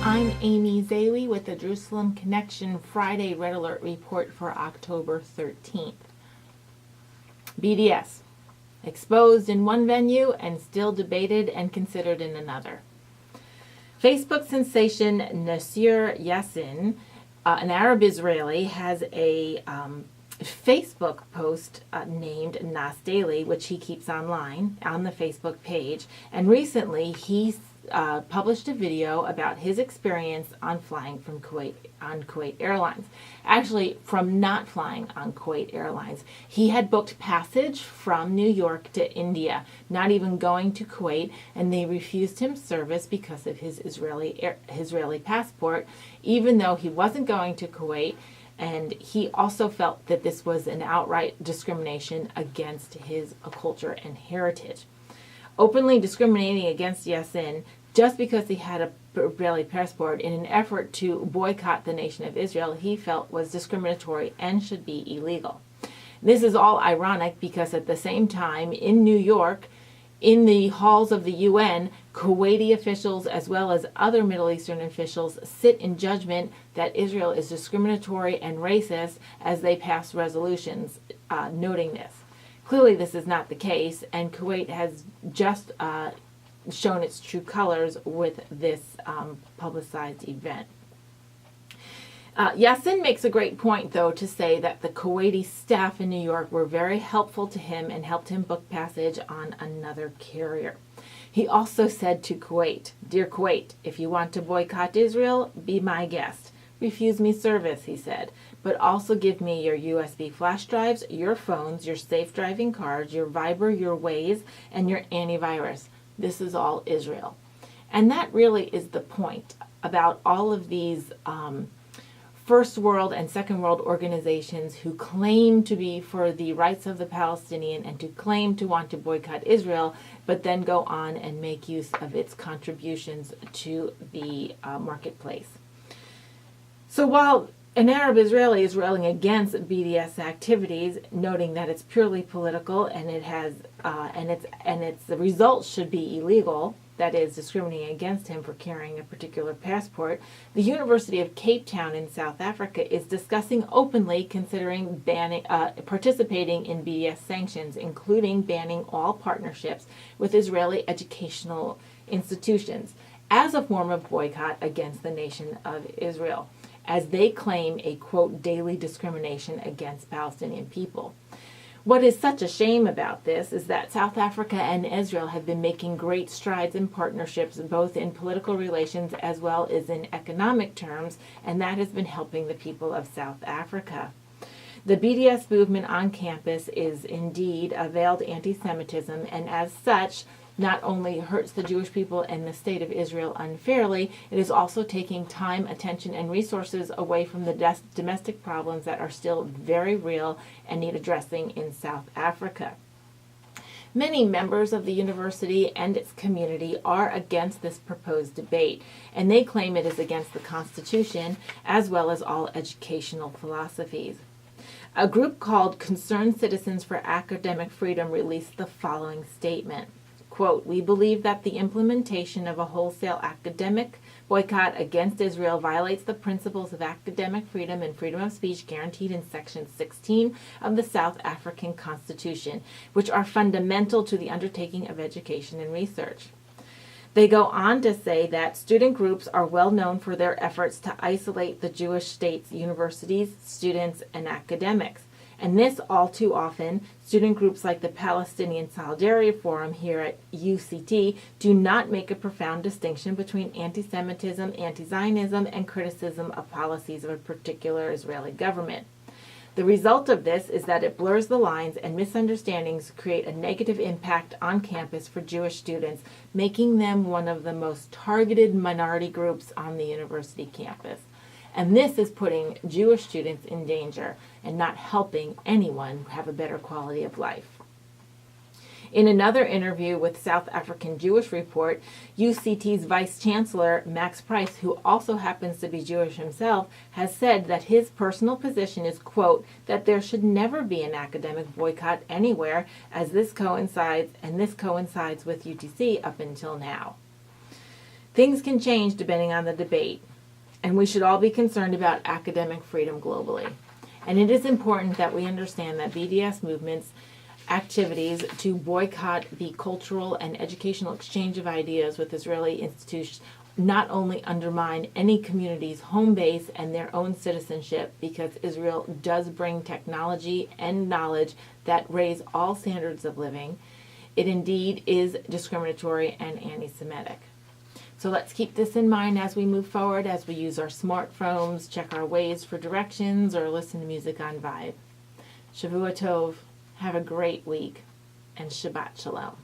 I'm Amy Zawi with the Jerusalem Connection Friday Red Alert Report for October 13th. BDS, exposed in one venue and still debated and considered in another. Facebook sensation Nasir Yassin, an Arab Israeli, has a Facebook post named Nas Daily, which he keeps online on the Facebook page. And recently he published a video about his experience on flying from Kuwait Airlines. Actually, from not flying on Kuwait Airlines. He had booked passage from New York to India, not even going to Kuwait, and they refused him service because of his Israeli passport, even though he wasn't going to Kuwait. And he also felt that this was an outright discrimination against his culture and heritage. Openly discriminating against Yassin just because he had a Israeli passport in an effort to boycott the nation of Israel, he felt was discriminatory and should be illegal. This is all ironic because at the same time in New York, in the halls of the UN, Kuwaiti officials as well as other Middle Eastern officials sit in judgment that Israel is discriminatory and racist as they pass resolutions noting this. Clearly this is not the case, and Kuwait has just shown its true colors with this publicized event. Yassin makes a great point, though, to say that the Kuwaiti staff in New York were very helpful to him and helped him book passage on another carrier. He also said to Kuwait, "Dear Kuwait, if you want to boycott Israel, be my guest. Refuse me service," he said, "but also give me your USB flash drives, your phones, your safe driving cards, your Viber, your Waze, and your antivirus. This is all Israel." And that really is the point about all of these first world and second world organizations who claim to be for the rights of the Palestinian and to claim to want to boycott Israel, but then go on and make use of its contributions to the marketplace. So while an Arab Israeli is railing against BDS activities, noting that it's purely political and it has the results should be illegal, that is, discriminating against him for carrying a particular passport, the University of Cape Town in South Africa is discussing openly considering participating in BDS sanctions, including banning all partnerships with Israeli educational institutions as a form of boycott against the nation of Israel, as they claim a, quote, daily discrimination against Palestinian people. What is such a shame about this is that South Africa and Israel have been making great strides in partnerships, both in political relations as well as in economic terms, and that has been helping the people of South Africa. The BDS movement on campus is indeed a veiled anti-Semitism, and as such, not only hurts the Jewish people and the state of Israel unfairly, it is also taking time, attention, and resources away from the domestic problems that are still very real and need addressing in South Africa. Many members of the university and its community are against this proposed debate, and they claim it is against the Constitution as well as all educational philosophies. A group called Concerned Citizens for Academic Freedom released the following statement. Quote, "We believe that the implementation of a wholesale academic boycott against Israel violates the principles of academic freedom and freedom of speech guaranteed in Section 16 of the South African Constitution, which are fundamental to the undertaking of education and research." They go on to say that student groups are well known for their efforts to isolate the Jewish state's universities, students, and academics. And this, all too often, student groups like the Palestinian Solidarity Forum here at UCT do not make a profound distinction between anti-Semitism, anti-Zionism, and criticism of policies of a particular Israeli government. The result of this is that it blurs the lines, and misunderstandings create a negative impact on campus for Jewish students, making them one of the most targeted minority groups on the university campus. And this is putting Jewish students in danger and not helping anyone have a better quality of life. In another interview with South African Jewish Report, UCT's Vice Chancellor, Max Price, who also happens to be Jewish himself, has said that his personal position is, quote, that there should never be an academic boycott anywhere, as this coincides with UTC up until now. Things can change depending on the debate, and we should all be concerned about academic freedom globally. And it is important that we understand that BDS movement's activities to boycott the cultural and educational exchange of ideas with Israeli institutions not only undermine any community's home base and their own citizenship, because Israel does bring technology and knowledge that raise all standards of living, it indeed is discriminatory and anti-Semitic. So let's keep this in mind as we move forward, as we use our smartphones, check our Waze for directions, or listen to music on Vibe. Shavua Tov, have a great week, and Shabbat Shalom.